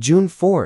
June 4,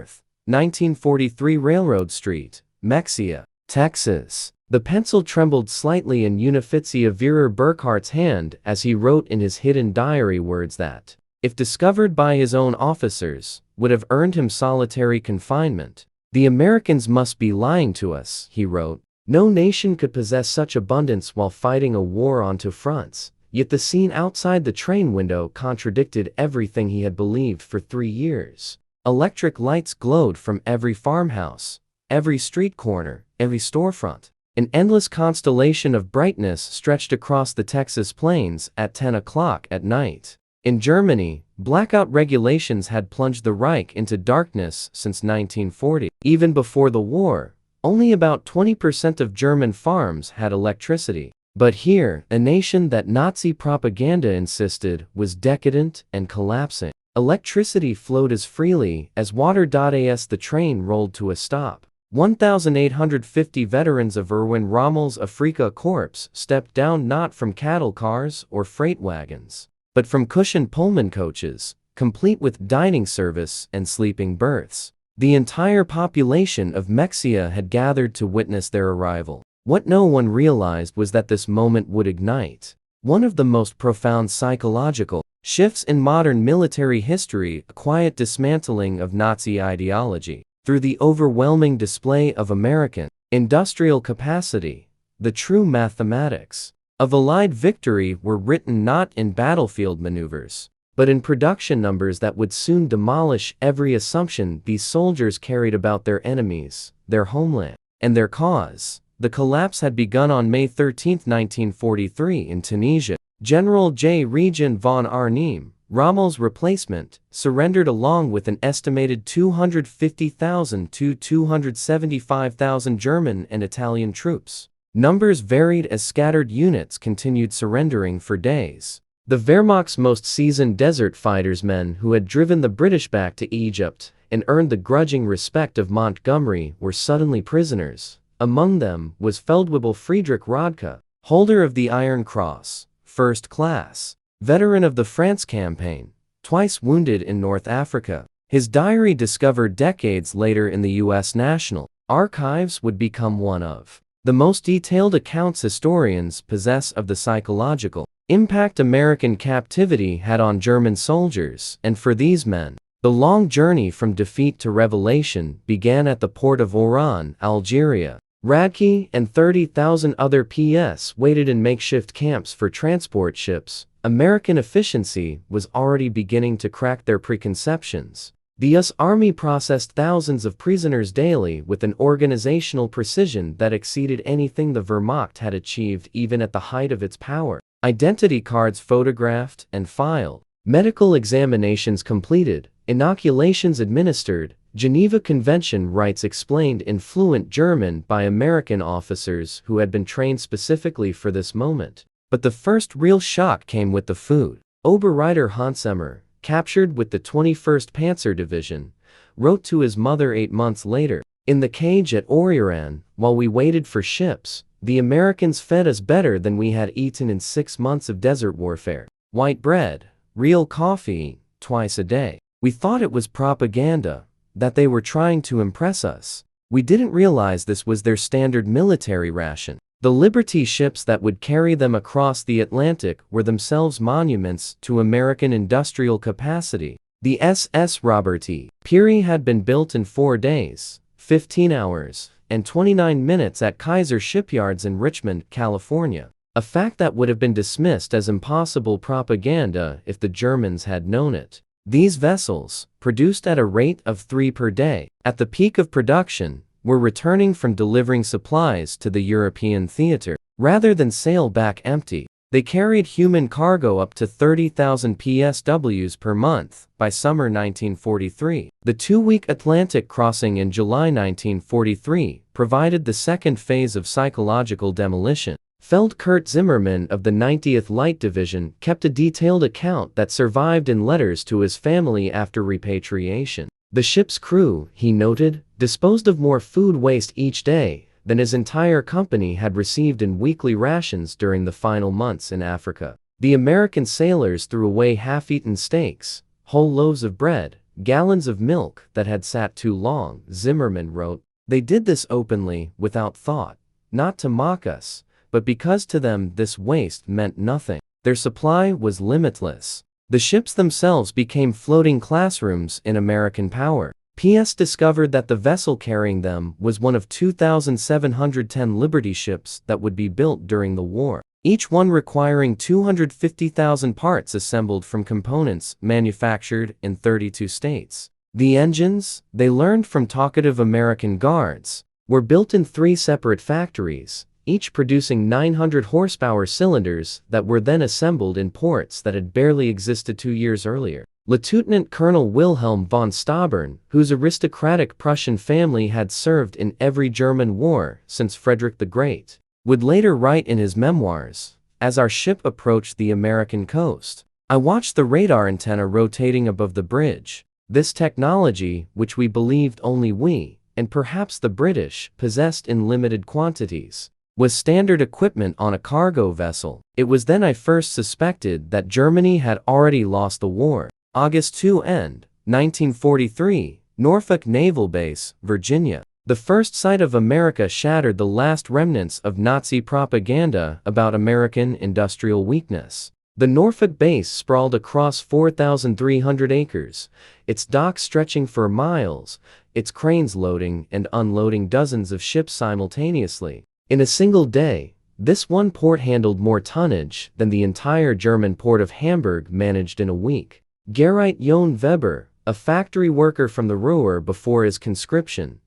1943, Railroad Street, Mexia, Texas. The pencil trembled slightly in Unifitzia Burkhart's hand as he wrote in his hidden diary words that, if discovered by his own officers, would have earned him solitary confinement. The Americans must be lying to us, he wrote. No nation could possess such abundance while fighting a war on two fronts. Yet the scene outside the train window contradicted everything he had believed for 3 years. Electric lights glowed from every farmhouse, every street corner, every storefront. An endless constellation of brightness stretched across the Texas plains at 10 o'clock at night. In Germany, blackout regulations had plunged the Reich into darkness since 1940. Even before the war, only about 20% of German farms had electricity. But here, a nation that Nazi propaganda insisted was decadent and collapsing. Electricity flowed as freely as water. As the train rolled to a stop, 1,850 veterans of Erwin Rommel's Afrika Korps stepped down not from cattle cars or freight wagons, but from cushioned Pullman coaches, complete with dining service and sleeping berths. The entire population of Mexia had gathered to witness their arrival. What no one realized was that this moment would ignite one of the most profound psychological shifts in modern military history, a quiet dismantling of Nazi ideology. Through the overwhelming display of American industrial capacity, the true mathematics of Allied victory were written not in battlefield maneuvers, but in production numbers that would soon demolish every assumption these soldiers carried about their enemies, their homeland, and their cause. The collapse had begun on May 13, 1943 in Tunisia. General J. Regin von Arnim, Rommel's replacement, surrendered along with an estimated 250,000 to 275,000 German and Italian troops. Numbers varied as scattered units continued surrendering for days. The Wehrmacht's most seasoned desert fighters, men who had driven the British back to Egypt and earned the grudging respect of Montgomery, were suddenly prisoners. Among them was Feldwebel Friedrich Rodke, holder of the Iron Cross, First Class, veteran of the France campaign, twice wounded in North Africa. His diary, discovered decades later in the U.S. National Archives, would become one of the most detailed accounts historians possess of the psychological impact American captivity had on German soldiers. And for these men, the long journey from defeat to revelation began at the port of Oran, Algeria. Radke and 30,000 other PS waited in makeshift camps for transport ships. American efficiency was already beginning to crack their preconceptions. The U.S. Army processed thousands of prisoners daily with an organizational precision that exceeded anything the Wehrmacht had achieved even at the height of its power. Identity cards photographed and filed, medical examinations completed, inoculations administered, Geneva Convention rights explained in fluent German by American officers who had been trained specifically for this moment. But the first real shock came with the food. Oberreiter Hansemmer, captured with the 21st Panzer Division, wrote to his mother 8 months later, "In the cage at Oriran, while we waited for ships, the Americans fed us better than we had eaten in 6 months of desert warfare. White bread, real coffee, twice a day. We thought it was propaganda, that they were trying to impress us. We didn't realize this was their standard military ration." The Liberty ships that would carry them across the Atlantic were themselves monuments to American industrial capacity. The SS Robert E. Peary had been built in 4 days, 15 hours, and 29 minutes at Kaiser Shipyards in Richmond, California, a fact that would have been dismissed as impossible propaganda if the Germans had known it. These vessels, produced at a rate of 3 per day, at the peak of production, were returning from delivering supplies to the European theater. Rather than sail back empty, they carried human cargo up to 30,000 PSWs per month by summer 1943. The 2-week Atlantic crossing in July 1943 provided the second phase of psychological demolition. Feldkurt Zimmermann of the 90th Light Division kept a detailed account that survived in letters to his family after repatriation. The ship's crew, he noted, disposed of more food waste each day than his entire company had received in weekly rations during the final months in Africa. The American sailors threw away half-eaten steaks, whole loaves of bread, gallons of milk that had sat too long, Zimmerman wrote. They did this openly, without thought, not to mock us, but because to them this waste meant nothing. Their supply was limitless. The ships themselves became floating classrooms in American power. PS discovered that the vessel carrying them was one of 2,710 Liberty ships that would be built during the war, each one requiring 250,000 parts assembled from components manufactured in 32 states. The engines, they learned from talkative American guards, were built in 3 separate factories, each producing 900 horsepower cylinders that were then assembled in ports that had barely existed 2 years earlier. Lieutenant Colonel Wilhelm von Staubern, whose aristocratic Prussian family had served in every German war since Frederick the Great, would later write in his memoirs, "As our ship approached the American coast, I watched the radar antenna rotating above the bridge. This technology, which we believed only we, and perhaps the British, possessed in limited quantities, was standard equipment on a cargo vessel. It was then I first suspected that Germany had already lost the war." August 2 end, 1943, Norfolk Naval Base, Virginia. The first sight of America shattered the last remnants of Nazi propaganda about American industrial weakness. The Norfolk base sprawled across 4,300 acres, its docks stretching for miles, its cranes loading and unloading dozens of ships simultaneously. In a single day, this one port handled more tonnage than the entire German port of Hamburg managed in a week. Gerrit Jon Weber, a factory worker from the Ruhr before his conscription,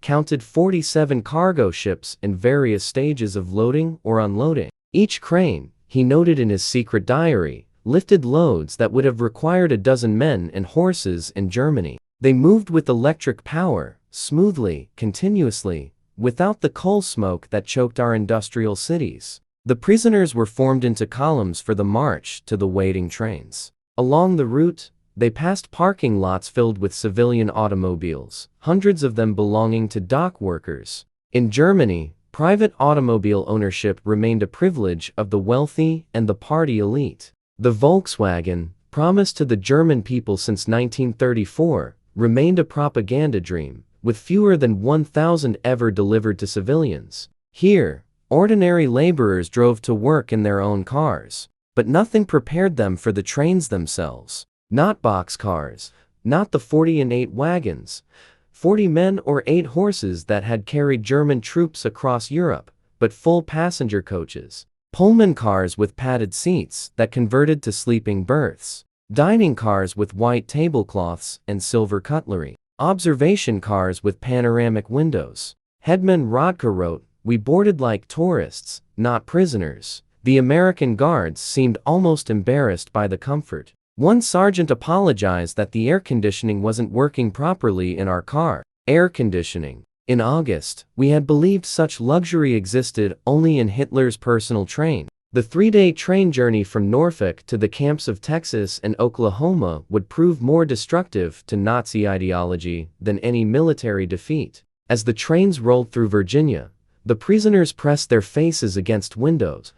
counted 47 cargo ships in various stages of loading or unloading. Each crane, he noted in his secret diary, lifted loads that would have required a dozen men and horses in Germany. They moved with electric power, smoothly, continuously, without the coal smoke that choked our industrial cities. The prisoners were formed into columns for the march to the waiting trains. Along the route, they passed parking lots filled with civilian automobiles, hundreds of them belonging to dock workers. In Germany, private automobile ownership remained a privilege of the wealthy and the party elite. The Volkswagen, promised to the German people since 1934, remained a propaganda dream, with fewer than 1,000 ever delivered to civilians. Here, ordinary laborers drove to work in their own cars, but nothing prepared them for the trains themselves. Not boxcars, not the 40 and 8 wagons, 40 men or 8 horses that had carried German troops across Europe, but full passenger coaches, Pullman cars with padded seats that converted to sleeping berths, dining cars with white tablecloths and silver cutlery, observation cars with panoramic windows. Hedman Rodka wrote, "We boarded like tourists, not prisoners." The American guards seemed almost embarrassed by the comfort. One sergeant apologized that the air conditioning wasn't working properly in our car. Air conditioning. In August, we had believed such luxury existed only in Hitler's personal train. The 3-day train journey from Norfolk to the camps of Texas and Oklahoma would prove more destructive to Nazi ideology than any military defeat. As the trains rolled through Virginia, the prisoners pressed their faces against windows,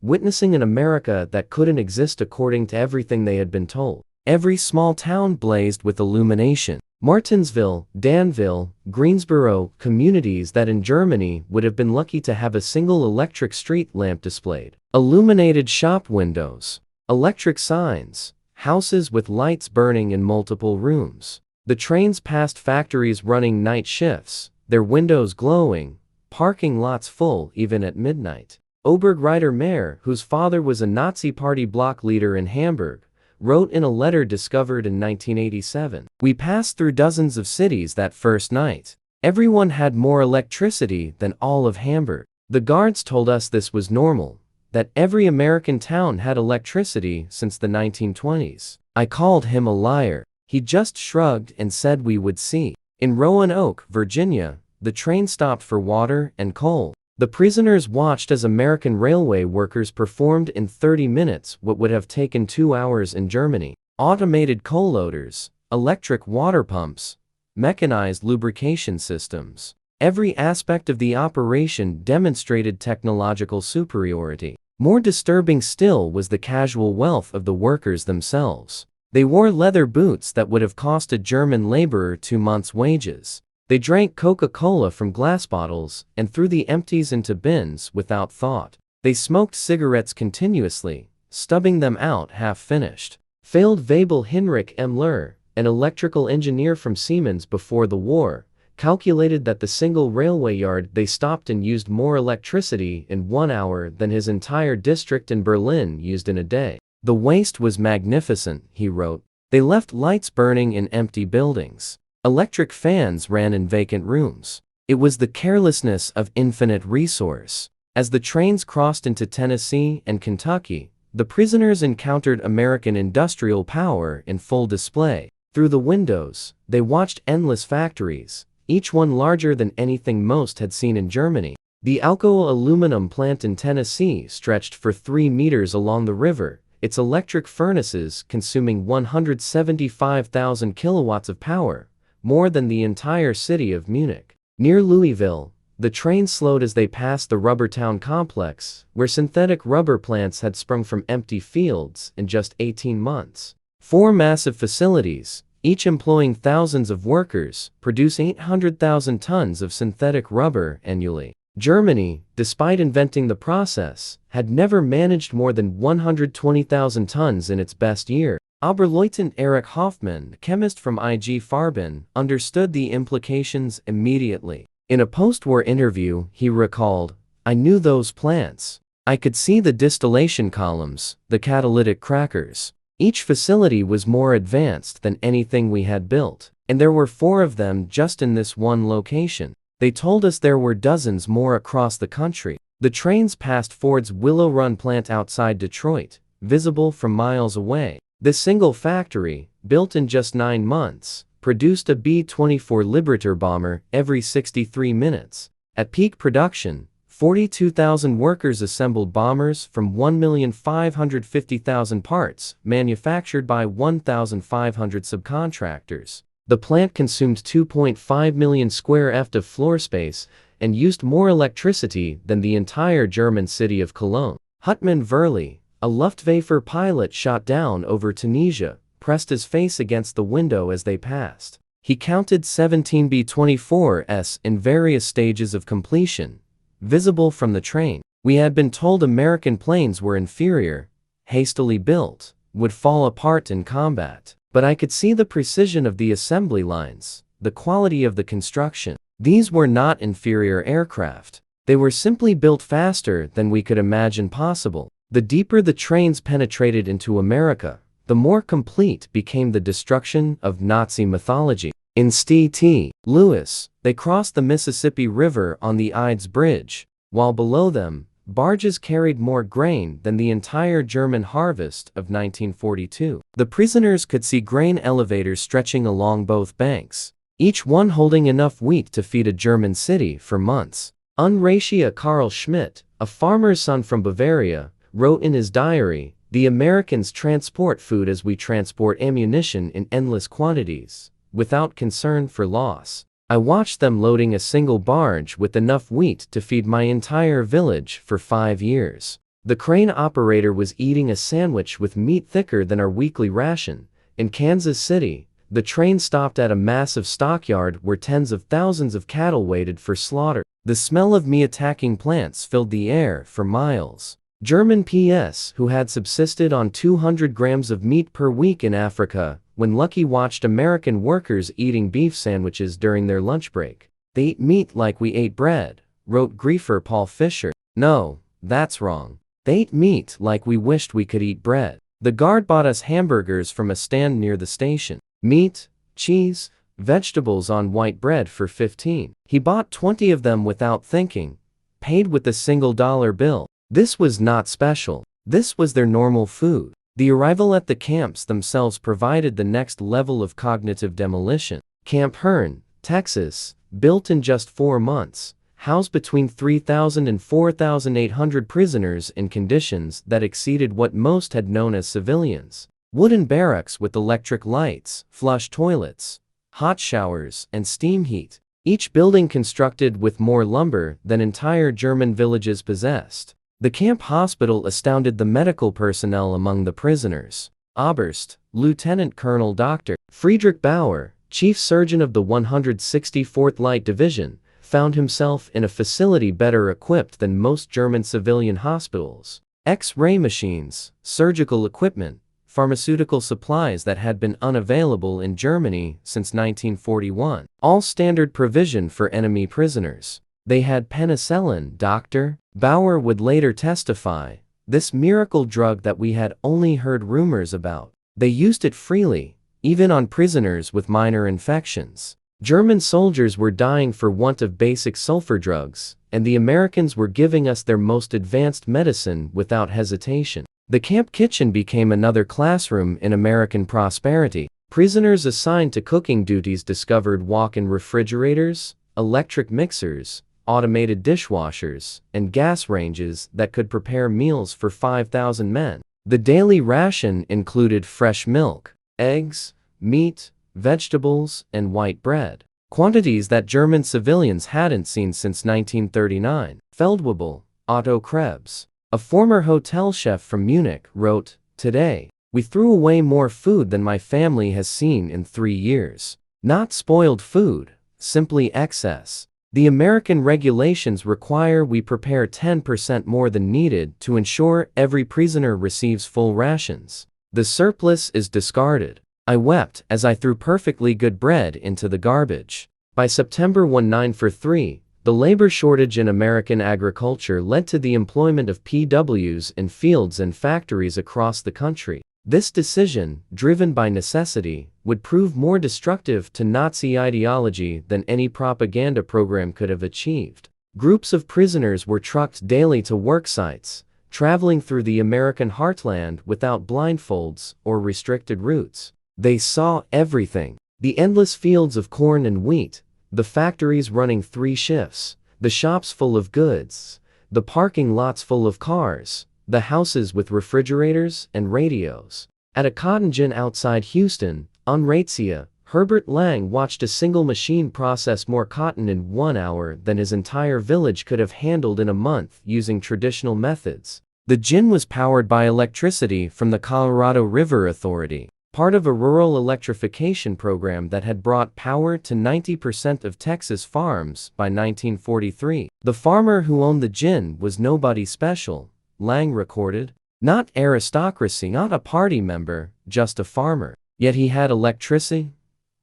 witnessing an America that couldn't exist according to everything they had been told. Every small town blazed with illumination. Martinsville, Danville, Greensboro, communities that in Germany would have been lucky to have a single electric street lamp displayed. Illuminated shop windows, electric signs, houses with lights burning in multiple rooms. The trains passed factories running night shifts, their windows glowing, parking lots full even at midnight. Obergreiter Mayer, whose father was a Nazi Party bloc leader in Hamburg, wrote in a letter discovered in 1987, "We passed through dozens of cities that first night. Everyone had more electricity than all of Hamburg. The guards told us this was normal, that every American town had electricity since the 1920s. I called him a liar. He just shrugged and said we would see." In Roanoke, Virginia, the train stopped for water and coal. The prisoners watched as American railway workers performed in 30 minutes what would have taken 2 hours in Germany. Automated coal loaders, electric water pumps, mechanized lubrication systems. Every aspect of the operation demonstrated technological superiority. More disturbing still was the casual wealth of the workers themselves. They wore leather boots that would have cost a German laborer 2 months' wages. They drank Coca-Cola from glass bottles and threw the empties into bins without thought. They smoked cigarettes continuously, stubbing them out half-finished. Failed Wabel Hinrich Emler, an electrical engineer from Siemens before the war, calculated that the single railway yard they stopped in used more electricity in 1 hour than his entire district in Berlin used in a day. The waste was magnificent, he wrote. They left lights burning in empty buildings. Electric fans ran in vacant rooms. It was the carelessness of infinite resource. As the trains crossed into Tennessee and Kentucky, the prisoners encountered American industrial power in full display. Through the windows, they watched endless factories, each one larger than anything most had seen in Germany. The Alcoa aluminum plant in Tennessee stretched for 3 meters along the river, its electric furnaces consuming 175,000 kilowatts of power, more than the entire city of Munich. Near Louisville, the train slowed as they passed the Rubber Town complex, where synthetic rubber plants had sprung from empty fields in just 18 months. 4 massive facilities, each employing thousands of workers, produce 800,000 tons of synthetic rubber annually. Germany, despite inventing the process, had never managed more than 120,000 tons in its best year. Oberleutnant Erich Hoffmann, chemist from IG Farben, understood the implications immediately. In a post-war interview, he recalled, "I knew those plants. I could see the distillation columns, the catalytic crackers. Each facility was more advanced than anything we had built, and there were 4 of them just in this one location. They told us there were dozens more across the country." The trains passed Ford's Willow Run plant outside Detroit, visible from miles away. This single factory, built in just 9 months, produced a B-24 Liberator bomber every 63 minutes. At peak production, 42,000 workers assembled bombers from 1,550,000 parts, manufactured by 1,500 subcontractors. The plant consumed 2.5 million square feet of floor space and used more electricity than the entire German city of Cologne. Hutman Verli, a Luftwaffe pilot shot down over Tunisia, pressed his face against the window as they passed. He counted 17 B-24s in various stages of completion, visible from the train. We had been told American planes were inferior, hastily built, would fall apart in combat. But I could see the precision of the assembly lines, the quality of the construction. These were not inferior aircraft. They were simply built faster than we could imagine possible. The deeper the trains penetrated into America, the more complete became the destruction of Nazi mythology. In St. Louis, they crossed the Mississippi River on the Eads Bridge, while below them, barges carried more grain than the entire German harvest of 1942. The prisoners could see grain elevators stretching along both banks, each one holding enough wheat to feed a German city for months. Unratia Karl Schmidt, a farmer's son from Bavaria, wrote in his diary, "The Americans transport food as we transport ammunition in endless quantities, without concern for loss. I watched them loading a single barge with enough wheat to feed my entire village for 5 years. The crane operator was eating a sandwich with meat thicker than our weekly ration." In Kansas City, the train stopped at a massive stockyard where tens of thousands of cattle waited for slaughter. The smell of meat attacking plants filled the air for miles. German POWs who had subsisted on 200 grams of meat per week in Africa, when lucky, watched American workers eating beef sandwiches during their lunch break. "They eat meat like we ate bread," wrote griefer Paul Fischer. "No, that's wrong. They ate meat like we wished we could eat bread. The guard bought us hamburgers from a stand near the station. Meat, cheese, vegetables on white bread for 15. He bought 20 of them without thinking, paid with a single dollar bill. This was not special. This was their normal food." The arrival at the camps themselves provided the next level of cognitive demolition. Camp Hearn, Texas, built in just 4 months, housed between 3,000 and 4,800 prisoners in conditions that exceeded what most had known as civilians. Wooden barracks with electric lights, flush toilets, hot showers, and steam heat. Each building constructed with more lumber than entire German villages possessed. The camp hospital astounded the medical personnel among the prisoners. Oberst, Lieutenant Colonel Dr. Friedrich Bauer, chief surgeon of the 164th Light Division, found himself in a facility better equipped than most German civilian hospitals. X-ray machines, surgical equipment, pharmaceutical supplies that had been unavailable in Germany since 1941. All standard provision for enemy prisoners. They had penicillin, Dr. Bauer would later testify, this miracle drug that we had only heard rumors about. They used it freely, even on prisoners with minor infections. German soldiers were dying for want of basic sulfur drugs, and the Americans were giving us their most advanced medicine without hesitation. The camp kitchen became another classroom in American prosperity. Prisoners assigned to cooking duties discovered walk-in refrigerators, electric mixers, automated dishwashers, and gas ranges that could prepare meals for 5,000 men. The daily ration included fresh milk, eggs, meat, vegetables, and white bread. Quantities that German civilians hadn't seen since 1939. Feldwebel, Otto Krebs, a former hotel chef from Munich, wrote, "Today, we threw away more food than my family has seen in 3 years. Not spoiled food, simply excess. The American regulations require we prepare 10% more than needed to ensure every prisoner receives full rations. The surplus is discarded. I wept as I threw perfectly good bread into the garbage." By September 1943, the labor shortage in American agriculture led to the employment of POWs in fields and factories across the country. This decision, driven by necessity, would prove more destructive to Nazi ideology than any propaganda program could have achieved. Groups of prisoners were trucked daily to work sites, traveling through the American heartland without blindfolds or restricted routes. They saw everything. The endless fields of corn and wheat, the factories running 3 shifts, the shops full of goods, the parking lots full of cars, the houses with refrigerators and radios. At a cotton gin outside Houston, on Razzia, Herbert Lang watched a single machine process more cotton in 1 hour than his entire village could have handled in a month using traditional methods. The gin was powered by electricity from the Colorado River Authority, part of a rural electrification program that had brought power to 90% of Texas farms by 1943. The farmer who owned the gin was nobody special, Lang recorded. Not aristocracy, not a party member, just a farmer. Yet he had electricity,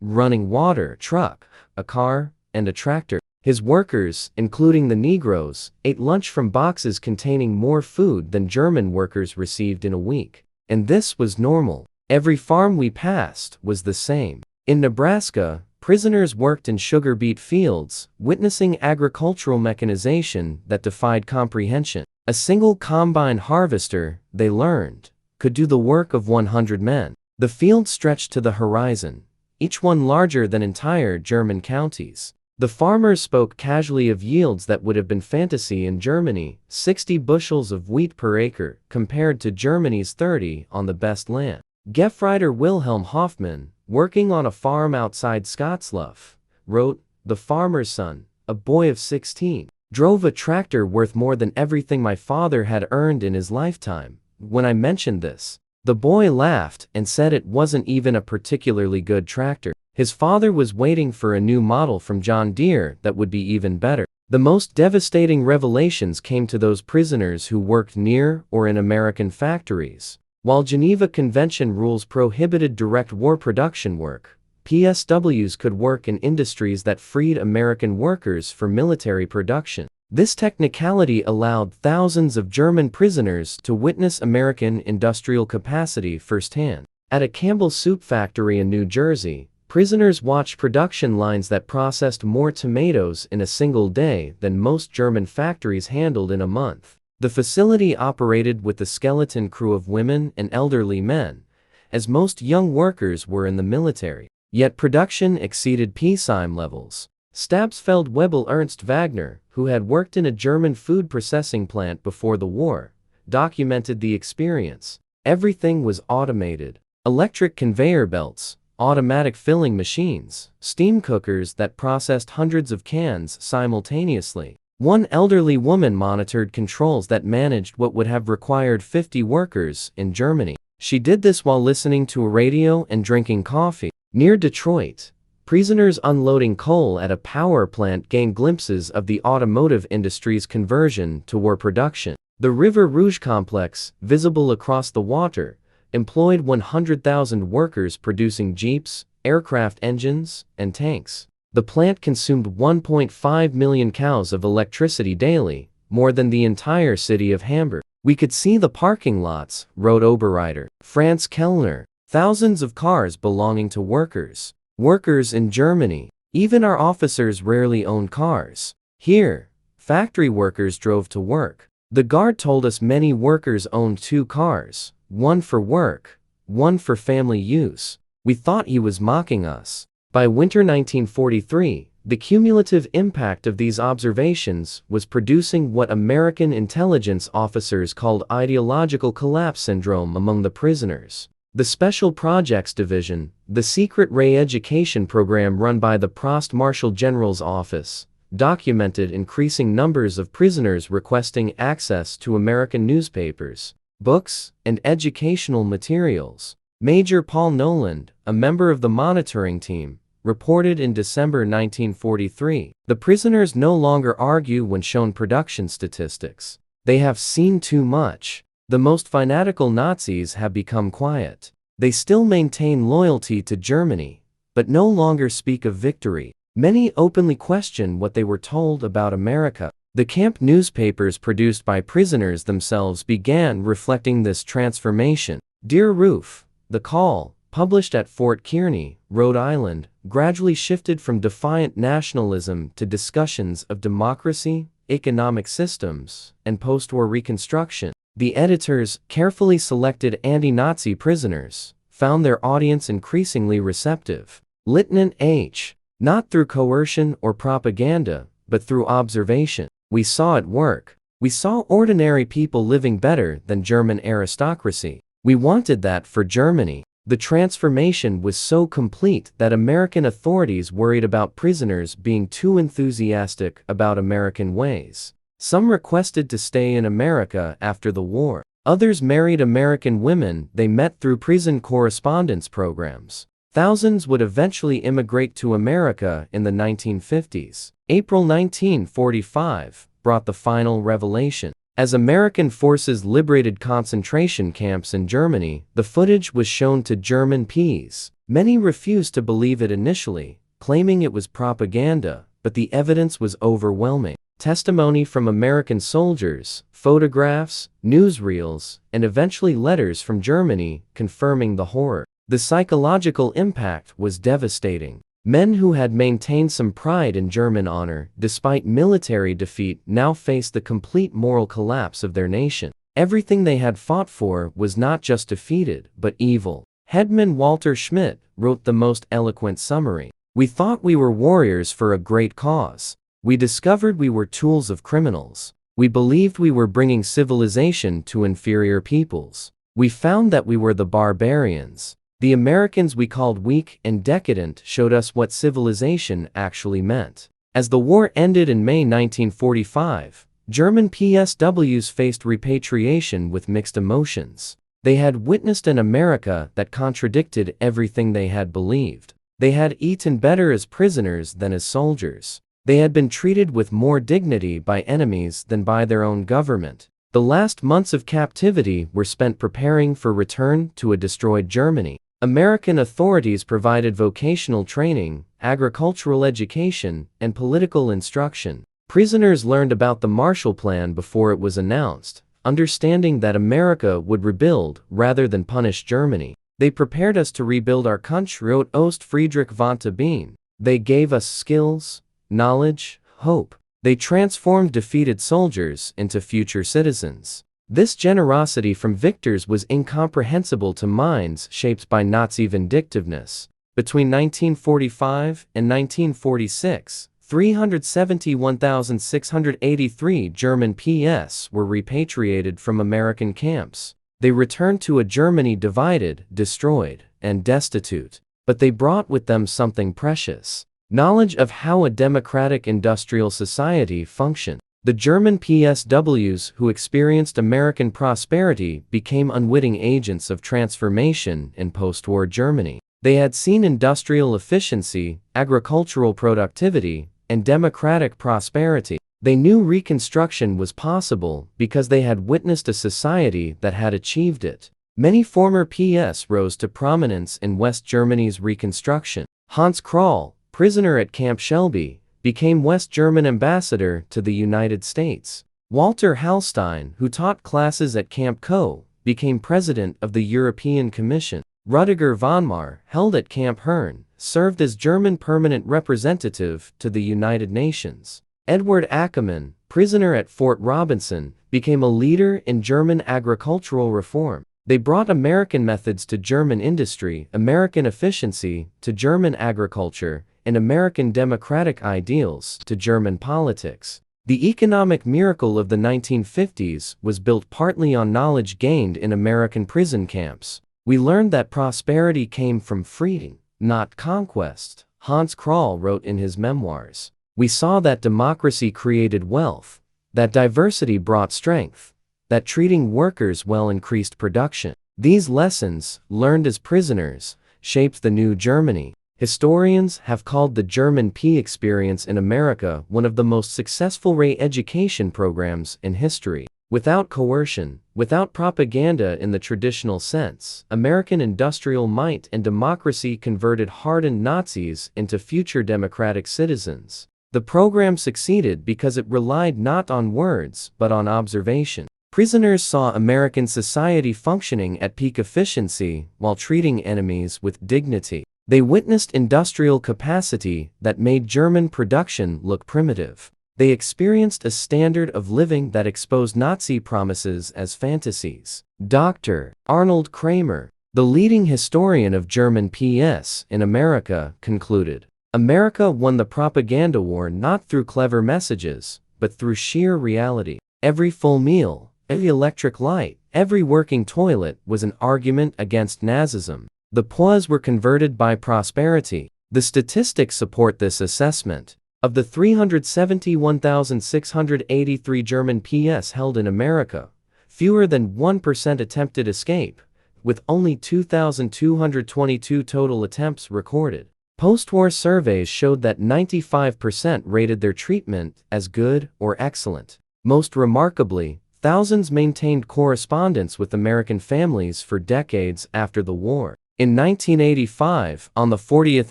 running water, truck, a car, and a tractor. His workers, including the Negroes, ate lunch from boxes containing more food than German workers received in a week. And this was normal. Every farm we passed was the same. In Nebraska, prisoners worked in sugar beet fields, witnessing agricultural mechanization that defied comprehension. A single combine harvester, they learned, could do the work of 100 men. The fields stretched to the horizon, each one larger than entire German counties. The farmers spoke casually of yields that would have been fantasy in Germany, 60 bushels of wheat per acre, compared to Germany's 30 on the best land. Gefreiter Wilhelm Hoffmann, working on a farm outside Scottsluff, wrote, "The farmer's son, a boy of 16, drove a tractor worth more than everything my father had earned in his lifetime. When I mentioned this, the boy laughed and said it wasn't even a particularly good tractor. His father was waiting for a new model from John Deere that would be even better." The most devastating revelations came to those prisoners who worked near or in American factories. While Geneva Convention rules prohibited direct war production work, PSWs could work in industries that freed American workers for military production. This technicality allowed thousands of German prisoners to witness American industrial capacity firsthand. At a Campbell Soup factory in New Jersey, prisoners watched production lines that processed more tomatoes in a single day than most German factories handled in a month. The facility operated with a skeleton crew of women and elderly men, as most young workers were in the military. Yet production exceeded peacetime levels. Stabsfeldwebel Ernst Wagner, who had worked in a German food processing plant before the war, documented the experience. Everything was automated. Electric conveyor belts, automatic filling machines, steam cookers that processed hundreds of cans simultaneously. One elderly woman monitored controls that managed what would have required 50 workers in Germany. She did this while listening to a radio and drinking coffee. Near Detroit, prisoners unloading coal at a power plant gained glimpses of the automotive industry's conversion to war production. The River Rouge complex, visible across the water, employed 100,000 workers producing jeeps, aircraft engines, and tanks. The plant consumed 1.5 million cows of electricity daily, more than the entire city of Hamburg. We could see the parking lots, wrote Oberreiter. Franz Kellner. Thousands of cars belonging to workers. Workers in Germany. Even our officers rarely owned cars. Here, factory workers drove to work. The guard told us many workers owned 2 cars, one for work, one for family use. We thought he was mocking us. By winter 1943, the cumulative impact of these observations was producing what American intelligence officers called ideological collapse syndrome among the prisoners. The Special Projects Division, the secret reeducation program run by the Prost Marshal General's office, documented increasing numbers of prisoners requesting access to American newspapers, books, and educational materials. Major Paul Noland, a member of the monitoring team, reported in December 1943, "The prisoners no longer argue when shown production statistics. They have seen too much. The most fanatical Nazis have become quiet. They still maintain loyalty to Germany, but no longer speak of victory. Many openly question what they were told about America." The camp newspapers produced by prisoners themselves began reflecting this transformation. Dear Roof, The Call, published at Fort Kearny, Rhode Island, gradually shifted from defiant nationalism to discussions of democracy, economic systems, and post-war reconstruction. The editors, carefully selected anti-Nazi prisoners, found their audience increasingly receptive. Lieutenant H. Not through coercion or propaganda, but through observation. We saw it work. We saw ordinary people living better than German aristocracy. We wanted that for Germany. The transformation was so complete that American authorities worried about prisoners being too enthusiastic about American ways. Some requested to stay in America after the war. Others married American women they met through prison correspondence programs. Thousands would eventually immigrate to America in the 1950s. April 1945 brought the final revelation. As American forces liberated concentration camps in Germany, the footage was shown to German POWs. Many refused to believe it initially, claiming it was propaganda, but the evidence was overwhelming. Testimony from American soldiers, photographs, newsreels, and eventually letters from Germany confirming the horror. The psychological impact was devastating. Men who had maintained some pride in German honor despite military defeat now faced the complete moral collapse of their nation. Everything they had fought for was not just defeated, but evil. Headman Walter Schmidt wrote the most eloquent summary. "We thought we were warriors for a great cause. We discovered we were tools of criminals. We believed we were bringing civilization to inferior peoples. We found that we were the barbarians. The Americans we called weak and decadent showed us what civilization actually meant." As the war ended in May 1945, German PSWs faced repatriation with mixed emotions. They had witnessed an America that contradicted everything they had believed. They had eaten better as prisoners than as soldiers. They had been treated with more dignity by enemies than by their own government. The last months of captivity were spent preparing for return to a destroyed Germany. American authorities provided vocational training, agricultural education, and political instruction. Prisoners learned about the Marshall Plan before it was announced, understanding that America would rebuild rather than punish Germany. "They prepared us to rebuild our country," wrote Ost Friedrich von Tabine. "They gave us skills, knowledge, hope. They transformed defeated soldiers into future citizens." This generosity from victors was incomprehensible to minds shaped by Nazi vindictiveness. Between 1945 and 1946, 371,683 German PS were repatriated from American camps. They returned to a Germany divided, destroyed, and destitute. But they brought with them something precious: knowledge of how a democratic industrial society functioned. The German PSWs who experienced American prosperity became unwitting agents of transformation in post-war Germany. They had seen industrial efficiency, agricultural productivity, and democratic prosperity. They knew Reconstruction was possible because they had witnessed a society that had achieved it. Many former PS rose to prominence in West Germany's Reconstruction. Hans Krall, prisoner at Camp Shelby, became West German ambassador to the United States. Walter Hallstein, who taught classes at Camp Co., became president of the European Commission. Rüdiger von Marr, held at Camp Herne, served as German permanent representative to the United Nations. Edward Ackermann, prisoner at Fort Robinson, became a leader in German agricultural reform. They brought American methods to German industry, American efficiency to German agriculture, and American democratic ideals to German politics. The economic miracle of the 1950s was built partly on knowledge gained in American prison camps. We learned that prosperity came from freedom, not conquest, Hans Krall wrote in his memoirs. We saw that democracy created wealth, that diversity brought strength, that treating workers well increased production. These lessons, learned as prisoners, shaped the new Germany. Historians have called the German P experience in America one of the most successful re-education programs in history. Without coercion, without propaganda in the traditional sense, American industrial might and democracy converted hardened Nazis into future democratic citizens. The program succeeded because it relied not on words but on observation. Prisoners saw American society functioning at peak efficiency while treating enemies with dignity. They witnessed industrial capacity that made German production look primitive. They experienced a standard of living that exposed Nazi promises as fantasies. Dr. Arnold Kramer, the leading historian of German PS in America, concluded, "America won the propaganda war not through clever messages, but through sheer reality. Every full meal, every electric light, every working toilet was an argument against Nazism. The POWs were converted by prosperity." The statistics support this assessment. Of the 371,683 German PS held in America, fewer than 1% attempted escape, with only 2,222 total attempts recorded. Post-war surveys showed that 95% rated their treatment as good or excellent. Most remarkably, thousands maintained correspondence with American families for decades after the war. In 1985, on the 40th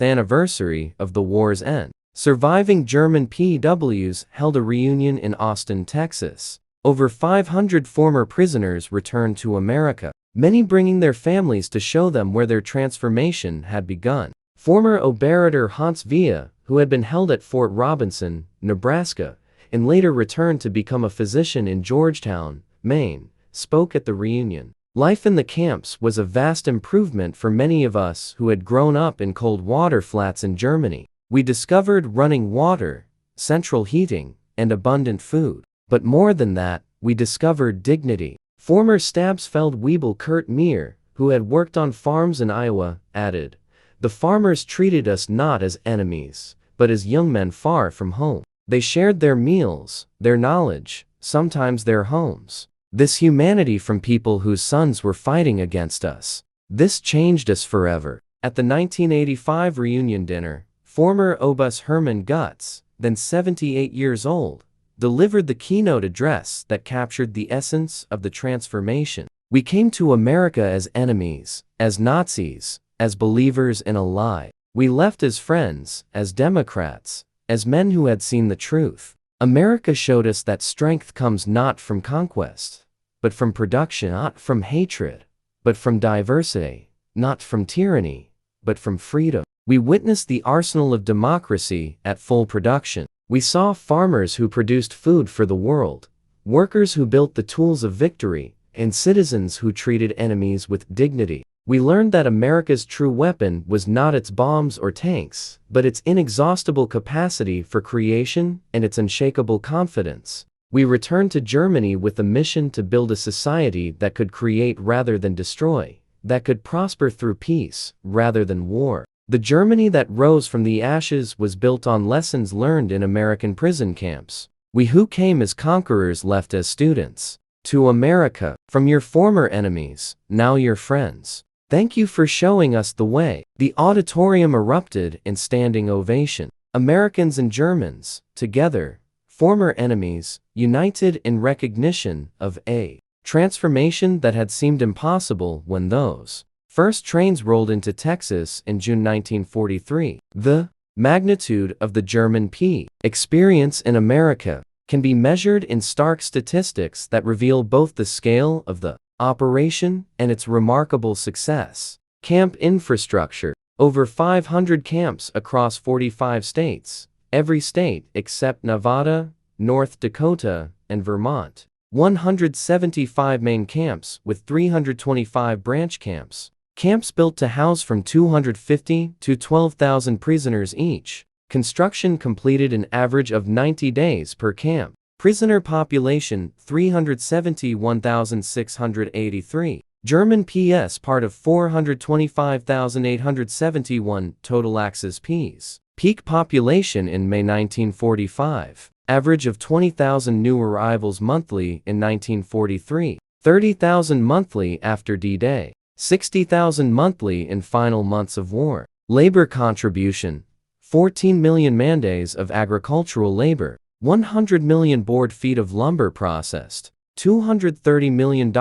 anniversary of the war's end, surviving German PWs held a reunion in Austin, Texas. Over 500 former prisoners returned to America, many bringing their families to show them where their transformation had begun. Former Oberator Hans Villa, who had been held at Fort Robinson, Nebraska, and later returned to become a physician in Georgetown, Maine, spoke at the reunion. Life in the camps was a vast improvement for many of us who had grown up in cold water flats in Germany. We discovered running water, central heating, and abundant food. But more than that, we discovered dignity. Former Stabsfeld-Weibel Kurt Meir, who had worked on farms in Iowa, added, "The farmers treated us not as enemies, but as young men far from home. They shared their meals, their knowledge, sometimes their homes. This humanity from people whose sons were fighting against us. This changed us forever." At the 1985 reunion dinner, former Obus Hermann Gutz, then 78 years old, delivered the keynote address that captured the essence of the transformation. "We came to America as enemies, as Nazis, as believers in a lie. We left as friends, as Democrats, as men who had seen the truth. America showed us that strength comes not from conquest, but from production, not from hatred, but from diversity, not from tyranny, but from freedom. We witnessed the arsenal of democracy at full production. We saw farmers who produced food for the world, workers who built the tools of victory, and citizens who treated enemies with dignity. We learned that America's true weapon was not its bombs or tanks, but its inexhaustible capacity for creation and its unshakable confidence. We returned to Germany with a mission to build a society that could create rather than destroy, that could prosper through peace rather than war. The Germany that rose from the ashes was built on lessons learned in American prison camps. We who came as conquerors left as students. To America, from your former enemies, now your friends. Thank you for showing us the way. The auditorium erupted in standing ovation. Americans and Germans, together, former enemies, united in recognition of a transformation that had seemed impossible when those first trains rolled into Texas in June 1943. The magnitude of the German POWs experience in America can be measured in stark statistics that reveal both the scale of the operation and its remarkable success. Camp infrastructure. Over 500 camps across 45 states, every state except Nevada, North Dakota, and Vermont. 175 main camps with 325 branch camps. Camps built to house from 250 to 12,000 prisoners each. Construction completed an average of 90 days per camp. Prisoner population 371,683. German PS part of 425,871 total Axis Ps. Peak population in May 1945. Average of 20,000 new arrivals monthly in 1943. 30,000 monthly after D-Day. 60,000 monthly in final months of war. Labor contribution. 14 million man-days of agricultural labor. 100 million board feet of lumber processed. $230 million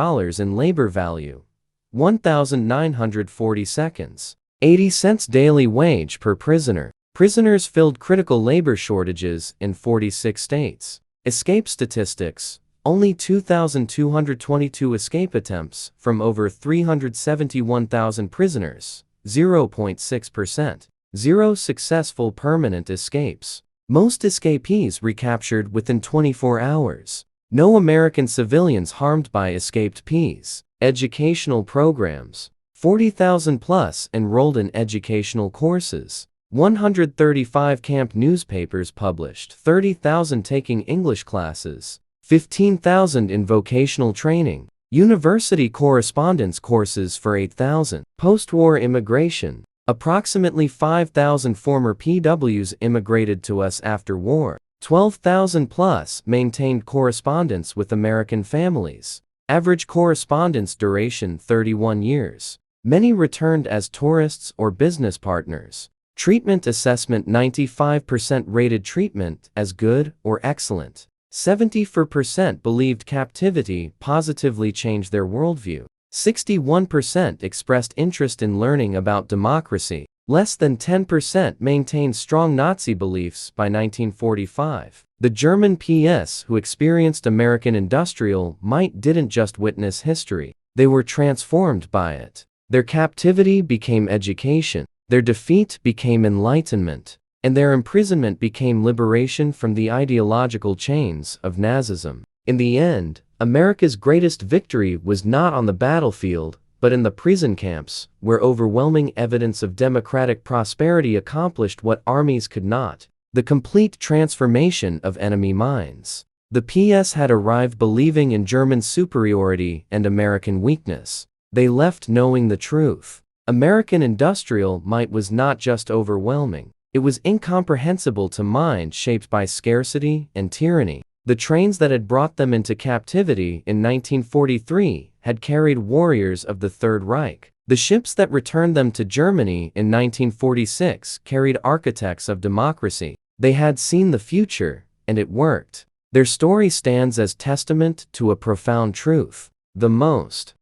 in labor value. 1,940 seconds. 80 cents daily wage per prisoner. Prisoners filled critical labor shortages in 46 states. Escape statistics. Only 2,222 escape attempts from over 371,000 prisoners. 0.6%. 0 successful permanent escapes. Most escapees recaptured within 24 hours. No American civilians harmed by escaped Ps. Educational programs. 40,000 plus enrolled in educational courses. 135 camp newspapers published. 30,000 taking English classes. 15,000 in vocational training. University correspondence courses for 8,000. Post-war immigration. Approximately 5,000 former PWs immigrated to us after war. 12,000 plus maintained correspondence with American families. Average correspondence duration 31 years. Many returned as tourists or business partners. Treatment assessment 95% rated treatment as good or excellent. 74% believed captivity positively changed their worldview. 61% expressed interest in learning about democracy. Less than 10% maintained strong Nazi beliefs by 1945. The German PS who experienced American industrial might didn't just witness history, they were transformed by it. Their captivity became education, their defeat became enlightenment, and their imprisonment became liberation from the ideological chains of Nazism. In the end, America's greatest victory was not on the battlefield, but in the prison camps, where overwhelming evidence of democratic prosperity accomplished what armies could not: the complete transformation of enemy minds. The PS had arrived believing in German superiority and American weakness. They left knowing the truth. American industrial might was not just overwhelming, it was incomprehensible to minds shaped by scarcity and tyranny. The trains that had brought them into captivity in 1943 had carried warriors of the Third Reich. The ships that returned them to Germany in 1946 carried architects of democracy. They had seen the future, and it worked. Their story stands as testament to a profound truth. The most